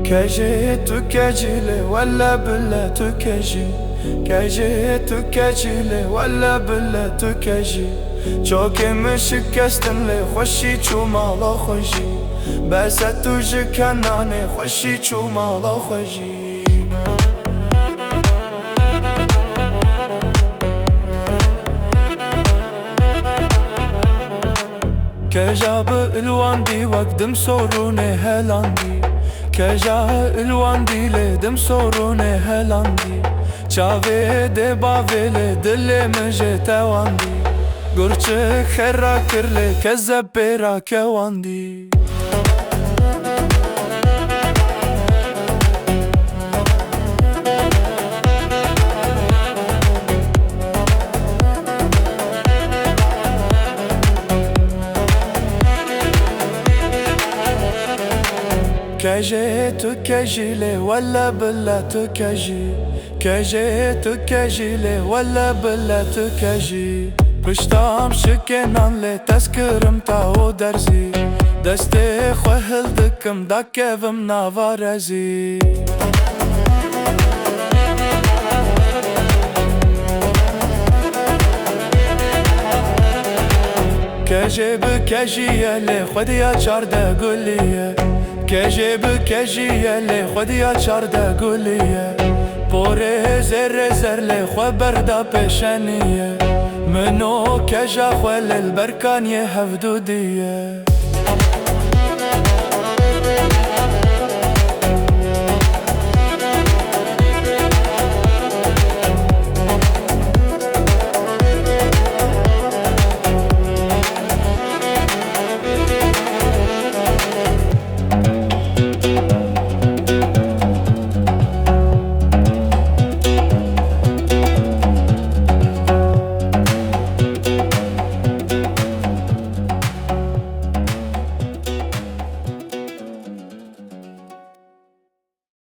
كجي تكجلي ولا بلا تكجي كجي تكجلي ولا بلا تكجي چوكي مشكستن لي خوشي چو مالا خوشي بس تو جكناني خوشي چو مالا خوشي كجاب الواندي وقدم سوروني هلاندي كجا الواندي لدم سوروني هلاندي چاوي دي باوي لدل مجي تواندي گرچه خرا کرلی کذب پیرا کواندی كجي تكجلي ولا بلا تكجي كجي تكجلي ولا بلا تكجي پشتام شکنان لی تذکرم تاو درزی دستی خوهل دکم دا کevim نوارزی کجی بکجیه لی خودیا چارده گلیه کجی بکجیه لی خودیا چارده گلیه پوره زر زر لی خو بردا پیشنیه منو كجا خوال البركان يهفدو ديه